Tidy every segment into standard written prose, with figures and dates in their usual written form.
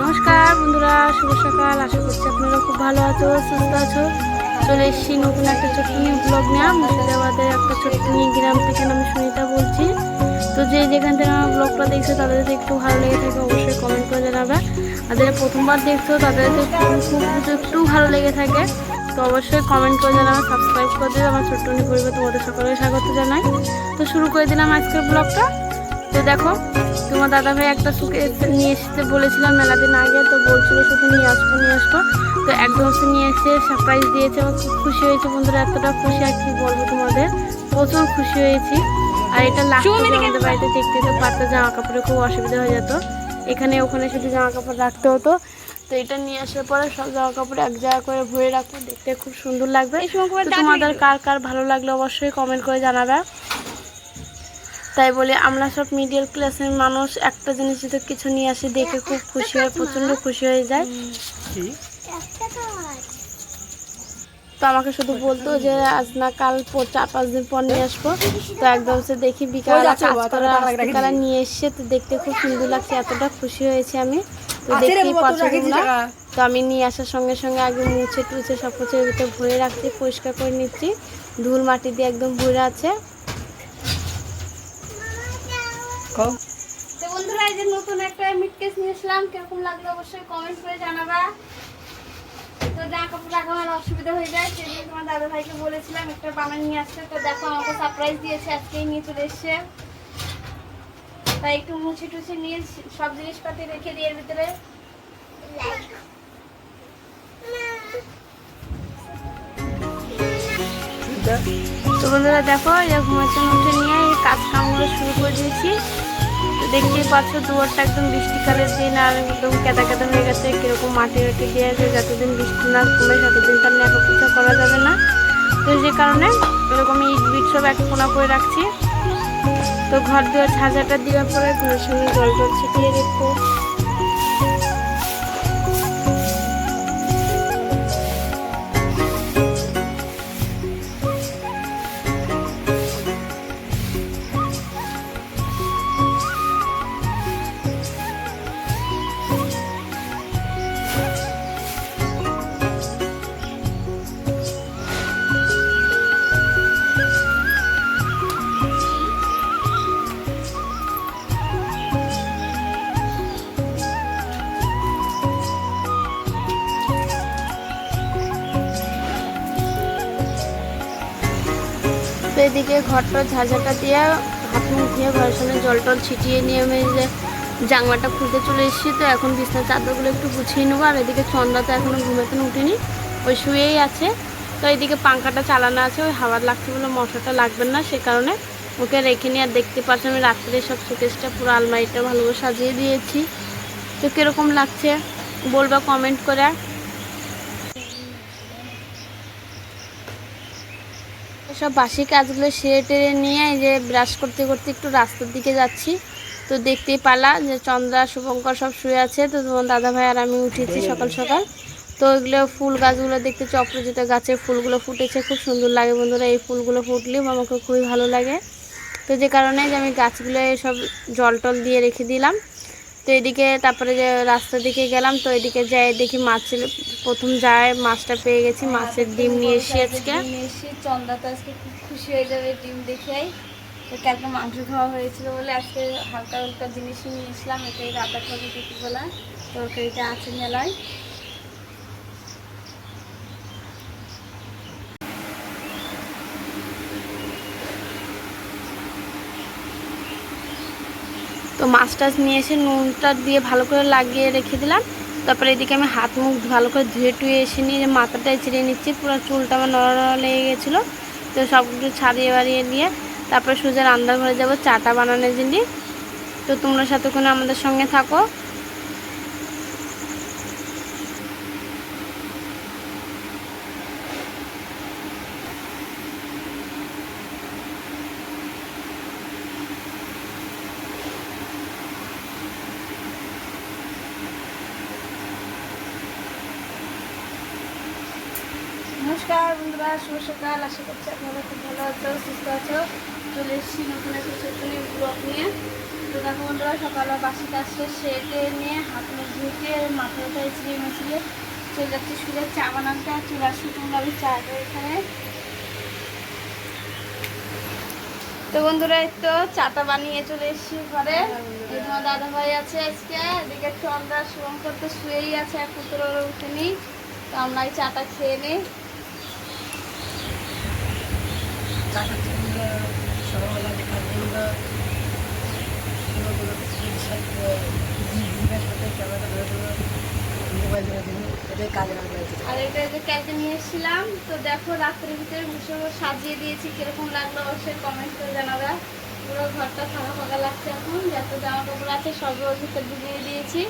নমস্কার বন্ধুরা, শুভ সকাল। আশা করছি আপনারা খুব ভালো আছো, সুস্থ আছো। চলে এসেছি নতুন একটা ছোট্ট নিউ ব্লগ নিয়ে। মুর্শিদাবাদের একটা ছোট্ট নিউ গ্রাম থেকে আমি সুনিতা বলছি। তো যেখান থেকে আমার ব্লগটা দেখছো তাদের যদি একটু ভালো লেগে থাকে অবশ্যই কমেন্ট করে জানাবে। আর যারা প্রথমবার দেখছো তাদের যদি একটু ভালো লেগে থাকে তো অবশ্যই কমেন্ট করে জানাবে, সাবস্ক্রাইব করে দেবে। আমার ছোট্ট নিউ পরিবার তোমাদের সকলকে স্বাগত জানাই। তো শুরু করে দিলাম আজকের ব্লগটা। তো দেখো, তোমার দাদাভাই একটা শুকে নিয়ে এসতে বলেছিলাম মেলা দিন আগে, তো বলছিল শুধু নিয়ে আসবো। তো একদম সে নিয়ে এসে সারপ্রাইজ দিয়েছে। আমার খুব খুশি হয়েছে বন্ধুরা, এতটা খুশি আর কি বলবো তোমাদের, প্রচুর খুশি হয়েছি। আর এটা লাগতো যে আমাদের বাড়িতে দেখতে তো পারতো, জামা কাপড়ে খুব অসুবিধা হয়ে যেত, এখানে ওখানে শুধু জামা কাপড় রাখতে হতো। তো এটা নিয়ে আসার পরে সব জামা কাপড় এক জায়গা করে ভরে রাখবো, দেখতে খুব সুন্দর লাগবে। তোমাদের কার কার ভালো লাগলে অবশ্যই কমেন্ট করে জানাবে। তাই বলে আমরা সব মিডল ক্লাসের মানুষ একটা জিনিস যদি কিছু নিয়ে আসি দেখে খুব খুশি হয়, প্রচণ্ড খুশি হয়ে যায়। তো আমাকে শুধু বলতো যে আজ না কাল 4-5 দিন পর নিয়ে আসবো। তো একদম সে দেখি বিকালে নিয়ে এসছে, তো দেখতে খুব সুন্দর লাগছে, এতটা খুশি হয়েছে আমি। তো দেখতেই পাচ্ছ তোমরা। তো আমি নিয়ে আসার সঙ্গে সঙ্গে আগে মুছে টুছে সব কিছু ভিতরে ভরে রাখছি, পরিষ্কার করে নিচ্ছি, ধুল মাটি দিয়ে একদম ভরে আছে। তো বন্ধুরা, এই যে নতুন একটা মিট কেস নিয়ে আসলাম, কিরকম লাগলো অবশ্যই কমেন্ট করে জানাবা। তো জামা কাপড় রাখা আমার অসুবিধা হয়ে যায়, সেই জন্য তোমার দাদা ভাইকে বলেছিলাম একটা বানিয়ে নিয়ে আসতে। তো দেখো আমাকে সারপ্রাইজ দিয়েছে, আজকেই নিয়ে চলে এসছে। তাই একটু মুছে টুছে নিয়ে সব জিনিসপাতি রেখে দিয়ে এর ভিতরে। তো বন্ধুরা দেখো, এরকম উঠে নিয়ে এই কাজ কামগুলো শুরু করে দিয়েছি। তো দেখতেই পাচ্ছ দুয়ারটা একদম বৃষ্টিকালের দিন আর একদম কেদা কেদা হয়ে গেছে, কিরকম মাটি রাটি দিয়ে আছে। যতদিন বৃষ্টি না কমে ততদিন তার নিয়ে কিছু করা যাবে না। তো যে কারণে এরকম ইট বিট সব এক কোনা করে রাখছি। তো ঘর দুয়ার ঝাঁঝাটা দেওয়ার পরে ঘরের সঙ্গে জল টল ছিটিয়ে রেখো। এদিকে ঘরটা ঝাঁঝাটা দিয়ে হাত মুখ ধুয়ে ঘরের সামনে জল টল ছিটিয়ে নিয়ে আমি যে জানলাটা খুলতে চলে এসেছি। তো এখন বিছনার চাদরগুলো একটু গুছিয়ে নেবো। আর এদিকে চন্দ্রা তো এখনও ঘুমাতে উঠেনি, ওই শুয়েই আছে। তো এইদিকে পাঙ্খাটা চালানো আছে, ওই হাওয়া লাগছে বলে মশাটা লাগবে না, সে কারণে ওকে রেখে নিয়ে। আর দেখতে পাচ্ছি আমি রাত্রে সব শোকেসটা পুরো আলমারিটা ভালোভাবে সাজিয়ে দিয়েছি। তো কীরকম লাগছে বলবা কমেন্ট করে। সব বাসি কাজগুলো সেরে টেরে নিয়ে এই যে ব্রাশ করতে করতে একটু রাস্তার দিকে যাচ্ছি। তো দেখতেই পালা যে চন্দ্রা শুভঙ্কর সব শুয়ে আছে। তো তোমার দাদা ভাই আর আমি উঠেছি সকাল সকাল। তো ওইগুলো ফুল গাছগুলো দেখতেছি, অপরাজিত গাছের ফুলগুলো ফুটেছে, খুব সুন্দর লাগে বন্ধুরা। এই ফুলগুলো ফুটলেও আমাকে খুবই ভালো লাগে। তো যে কারণে যে আমি গাছগুলো সব জল টল দিয়ে রেখে দিলাম। তো এদিকে তারপরে যে রাস্তার দিকে গেলাম, তো এদিকে যাই দেখি মাছের প্রথম যায় মাছটা পেয়ে গেছি, মাছের ডিম নিয়ে এসেছি আজকে। চন্দ্রা তো আজকে খুব খুশি হয়ে যাবে ডিম দেখেই। তো কালকে মাংস খাওয়া হয়েছিল বলে আজকে হালকা হালকা জিনিসই নিয়ে এসলাম। এটাই রান্না করে দুপুরবেলা তরকারিটা আছে মেলায়। তো মাছ টাছ নিয়ে এসে নুনটা দিয়ে ভালো করে লাগিয়ে রেখে দিলাম। তারপরে এদিকে আমি হাত মুখ ভালো করে ধুয়ে টুয়ে এসে নিয়ে মাথাটাই ছিঁড়ে নিচ্ছি, পুরো চুলটা আমার নড়া লেগে গেছিলো। তো সব কিছু ছাড়িয়ে বাড়িয়ে নিয়ে তারপরে সোজা রান্নাঘরে যাবো চাটা বানানোর জন্য। তো তোমরা সাথে আমাদের সঙ্গে থাকো। নমস্কার বন্ধুরা, শুভ সকাল। আশা করছি আপনারা খুব ভালো আছো, সুস্থ আছো। চলে এসেছি নতুন একটা ছোট্ট ব্লগ নিয়ে। তো দেখো বন্ধুরা সকালে বাসি কাজ সেরে নিয়ে হাত মুখ ধুয়ে মাথাটা চিড়ে মিশিয়ে চলে যাচ্ছে শুয়ে চা বানাতে। চলে আসছি তোমরা চা এখানে। তো বন্ধুরা এই তো চাটা বানিয়ে চলে এসেছি ঘরে। তোমার দাদা ভাই আছে আজকে, এদিকে একটু আমরা শুভম করতে শুয়েই আছে, পুত্র উঠেনি। তো আমরা এই চাটা খেয়ে নিই। আর এটা যে কালকে নিয়ে এসেছিলাম, তো দেখো রাত্রের ভিতরে বসে সাজিয়ে দিয়েছি, কিরকম লাগলো অবশ্যই কমেন্ট করে জানাবে। পুরো ঘরটা ফাঁকা ফাঁকা লাগছে এখন, যত জামা কাপড় আছে সব ওর ভিতরে ঢুকিয়ে দিয়েছি।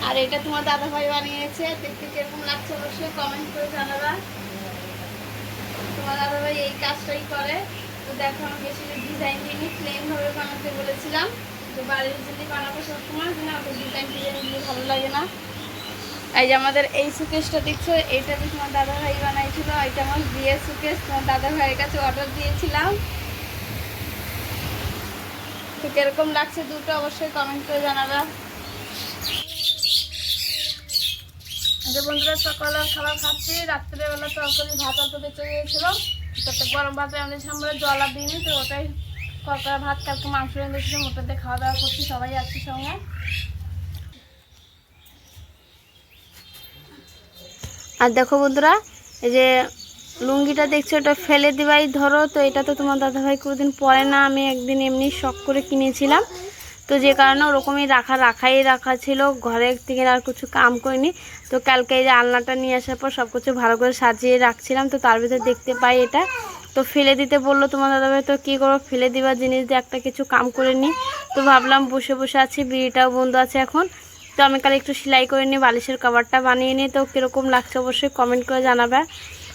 আর এটা তোমার দাদা ভাই বানিয়েছে, দেখতে কিরকম লাগছে অবশ্যই কমেন্ট করে জানাবে। তোমার দাদা ভাই এই কাজটাই করে। তো দেখো আমি বেশি ডিজাইন দিইনি, প্লেন ভাবে বানাতে বলেছিলাম। তো বাড়ির যদি বানাবো সবসময় না, ওকে ডিজাইন দিলে ভালো লাগে না। এই যে আমাদের এই সুকেশটা দেখছো, এটা দিয়ে তোমার দাদা ভাই বানাইছিল। এটা আমার বিয়ের সুকেশ, তোমার দাদা ভাইয়ের কাছে অর্ডার দিয়েছিলাম। তো কিরকম লাগছে দুটো অবশ্যই কমেন্ট করে জানাবে। যে বন্ধুরা সকালের খাবার খাচ্ছি, রাত্রেবেলা তরকারি ভাত অল্প বেঁচে গিয়েছিল, তো গরম ভাত রান্নাছিলাম বলে জল আর দিইনি। তো ওটাই কড়কড়া ভাত কালকে মাংস রেঁধেছিলাম, ওটাতে খাওয়া দাওয়া করছি, সবাই আছি সঙ্গে। আর দেখো বন্ধুরা এই যে লুঙ্গিটা দেখছো, এটা ফেলে দিবাই ধরো। তো এটা তো তোমার দাদাভাই কোনোদিন পরে না, আমি একদিন এমনি শখ করে কিনেছিলাম। তো যে কারণে ওরকমই রাখা ছিল, ঘরে থেকে আর কিছু কাম করিনি। তো কালকে এই যে আলনাটা নিয়ে আসার পর সব কিছু ভালো করে সাজিয়ে রাখছিলাম, তো তার ভিতরে দেখতে পাই এটা। তো ফেলে দিতে বললো তোমার দাদাভাই, তো কী করবো, ফেলে দেওয়ার জিনিস দিয়ে একটা কিছু কাম করে নিই। তো ভাবলাম বসে বসে আছি, বিড়িটাও বন্ধ আছে এখন। তো আমি কাল একটু সেলাই করে নিই, বালিশের কভারটা বানিয়ে নিই। তো কীরকম লাগছে অবশ্যই কমেন্ট করে জানাবে।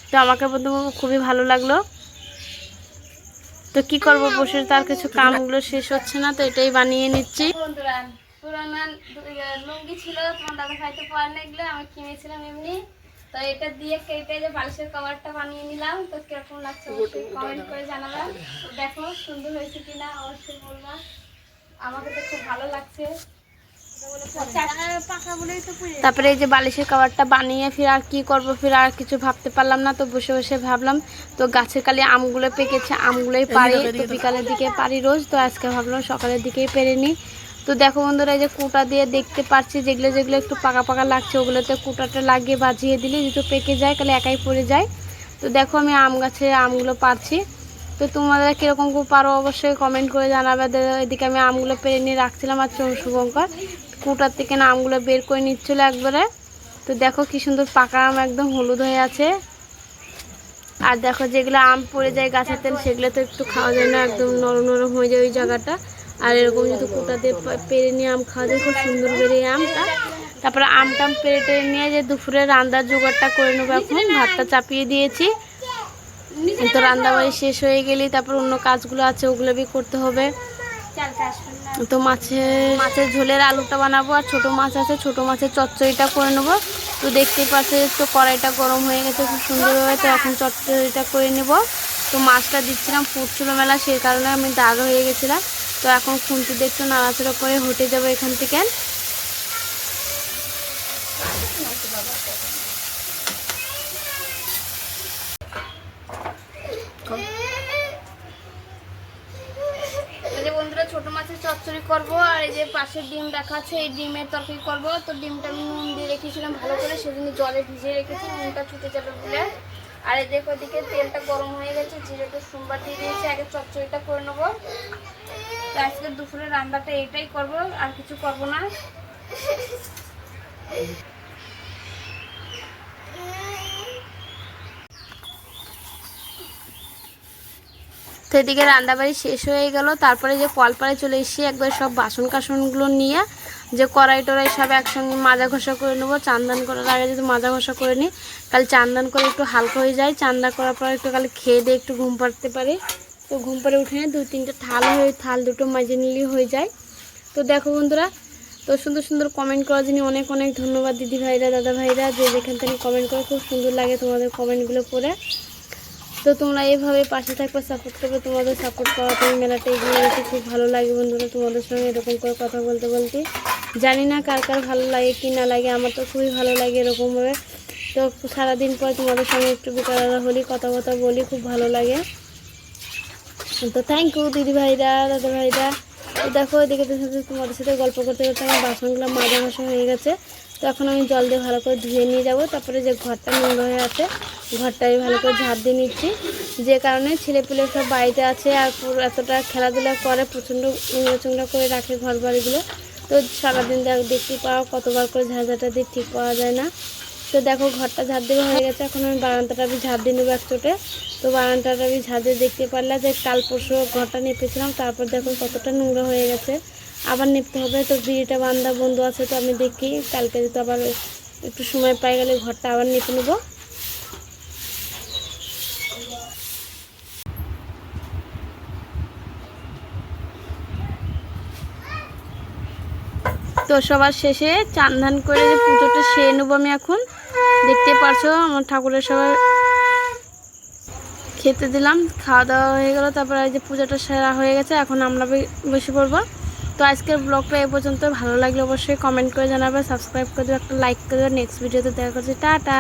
তো আমাকে বলতে খুবই ভালো লাগলো। তো কি করব, বসে তার কিছু কামগুলো শেষ হচ্ছে না, তো এটাই বানিয়ে নিচ্ছি। বন্ধুরা পুরানা লুঙ্গি ছিল তোমার দাদা ভাইতে পরে এগুলো আমি কিনেছিলাম এমনি। তো এটা দিয়ে কেটে যে বালিশের কভারটা বানিয়ে নিলাম। তো কিরকম লাগছে অবশ্যই কমেন্ট করে জানাবে। তো দেখো সুন্দর হয়েছে কিনা অবশ্যই বলবা, আমাকে তো খুব ভালো লাগছে। তারপরে এই যে বালিশের কভারটা বানিয়ে ফির আর কি করব, ফির আর কিছু ভাবতে পারলাম না। তো বসে বসে ভাবলাম, তো গাছের কালে আমগুলো পেকেছে, আমগুলোই পারি। তো বিকালের দিকে পারি রোজ, তো আজকে ভাবলাম সকালের দিকেই পেরে নিই। তো দেখো বন্ধুরা এই যে কুটা দিয়ে দেখতে পাচ্ছি, যেগুলো যেগুলো একটু পাকা পাকা লাগছে ওগুলোতে কুটাটা লাগিয়ে বাজিয়ে দিলে যেহেতু পেকে যায়, তাহলে একাই পড়ে যায়। তো দেখো আমি আম গাছে আমগুলো পারছি। তো তোমরা কীরকম পারো অবশ্যই কমেন্ট করে জানাবে। এদিকে আমি আমগুলো পেরে নিয়ে রাখছিলাম, আর শুভঙ্কর কুটার থেকে না আমগুলো বের করে নিচ্ছিল একবারে। তো দেখো কি সুন্দর পাকা আম, একদম হলুদ হয়ে আছে। আর দেখো যেগুলো আম পড়ে যায় গাছের তেল, সেগুলো তো একটু খাওয়া যায় না, একদম নরম নরম হয়ে যায় ওই জায়গাটা। আর এরকম যদি কুটা দিয়ে পেরে নিয়ে আম খাওয়া যায়, খুব সুন্দর বেরিয়ে আমটা। তারপরে আমটাম পেরে টেরে নিয়ে যে দুপুরে রান্নার জোগাড়টা করে নেবো। এখন ভাতটা চাপিয়ে দিয়েছি, তো রান্নাবাড়ি শেষ হয়ে গেলেই তারপর অন্য কাজগুলো আছে ওগুলো বি করতে হবে। তো মাছের ঝোলের আলুটা বানাবো, আর ছোটো মাছ আছে, ছোটো মাছের চচ্চড়িটা করে নেবো। তো দেখতে পাচ্ছি তো কড়াইটা গরম হয়ে গেছে খুব সুন্দরভাবে, তো এখন চচ্চড়িটা করে নেব। তো মাছটা দিচ্ছিলাম ফুটছিল মেলা, সেই কারণে আমি দাগ হয়ে গেছিলাম। তো এখন খুন্তিতে একটু নাড়াচাড়া করে হটে যাবো এখান থেকে। বন্ধুরা ছোট মাছের চচ্চড়ি করবো, আর এই যে পাশের ডিম দেখা আছে, এই ডিমের তরকারি করবো। তো ডিমটা আমি নুন দিয়ে রেখেছিলাম ভালো করে, সেজন্য জলে ভিজিয়ে রেখেছি, নুনটা ছুটে যাবে বলে। আর এই দেখো ওদিকে তেলটা গরম হয়ে গেছে, জিরেটা সোমবার দিয়ে দিয়েছি, আগে চচ্চড়িটা করে নেবো। তো আজকে দুপুরে রান্নাটা এটাই করবো, আর কিছু করবো না। তো এদিকে রান্নাবাড়ি শেষ হয়ে গেল। তারপরে যে কলপাড়ে চলে এসেছি, একবার সব বাসন কাসনগুলো নিয়ে যে কড়াই টড়াই সব একসঙ্গে মাজা ঘষা করে নেবো। চান্দান করার আগে যদি মাজা ঘষা করে নিই, কাল চান্দান করে একটু হালকা হয়ে যায়। চান্দা করার পর একটু কাল খেয়ে দিয়ে একটু ঘুম পাড়তে পারে। তো ঘুম পাড়ে উঠে নিয়ে 2-3টে থাল দুটো মাজে নিলেই হয়ে যায়। তো দেখো বন্ধুরা, তো সুন্দর সুন্দর কমেন্ট করার জন্য অনেক অনেক ধন্যবাদ দিদি ভাইরা, দাদা ভাইরা, যে যেখান থেকে কমেন্ট করে, খুব সুন্দর লাগে তোমাদের কমেন্টগুলো পড়ে। তো তোমরা এইভাবে পাশে থাকবে, সাপোর্ট করবে। তোমাদের সাপোর্ট করাতে মেলাটা এগিয়ে গেছে, খুব ভালো লাগে বন্ধুরা তোমাদের সঙ্গে এরকম করে কথা বলতে বলতে। জানি না কার কার ভালো লাগে কি না লাগে, আমার তো খুবই ভালো লাগে এরকমভাবে। তো সারাদিন পর তোমাদের সঙ্গে একটু বিকালবেলা হলি কথা বলি, খুব ভালো লাগে। তো থ্যাংক ইউ দিদি ভাইরা, দাদা ভাইরা। তো দেখো এদিকে তোমাদের সাথে গল্প করতে করতে আমার বাসনগুলো মাজা হয়ে গেছে। তো এখন আমি জল দিয়ে ভালো করে ধুয়ে নিয়ে যাব। তারপরে যে ঘরটা নোংরা হয়ে আছে, ঘরটা আমি ভালো করে ঝাড় দিয়ে নিচ্ছি। যে কারণে ছেলেপুলে সব বাড়িতে আছে আর পুরো এতটা খেলাধুলা করে, প্রচণ্ড নোংরা চোংরা করে রাখে ঘর বাড়িগুলো। তো সারাদিন দেখতে পাও কতবার করে ঝাড়ঝাটা দিয়ে ঠিক পাওয়া যায় না। তো দেখো ঘরটা ঝাড় দেওয়া হয়ে গেছে, এখন আমি বারান্দাটা আমি ঝাড় দিয়ে নেবো এক চোটে। তো বারান্দাটা আমি ঝাড় দিয়ে দেখতে পারলাম যে কাল পরশু ঘরটা নেপেছিলাম, তারপর দেখো কতটা নোংরা হয়ে গেছে, আবার নেপতে হবে। তো বিড়িটা বান্ধা বন্ধু আছে, তো আমি দেখি কালকে তো আবার একটু সময় পাই গেলে ঘরটা আবার নেপে নেবো। তো সবার শেষে চান ধান করে যে পুজোটা সেরে নেবো আমি এখন। দেখতে পারছো আমার ঠাকুরের সবাই খেতে দিলাম, খাওয়া দাওয়া হয়ে গেল। তারপরে এই যে পুজোটা সেরা হয়ে গেছে, এখন আমরা বসে পড়বো। তো আজকের ব্লগটা এ পর্যন্ত, ভালো লাগলে অবশ্যই কমেন্ট করে জানাবে, সাবস্ক্রাইব করে দেবে, একটা লাইক করে দেবে। নেক্সট ভিডিওতে দেখা করছি, টাটা।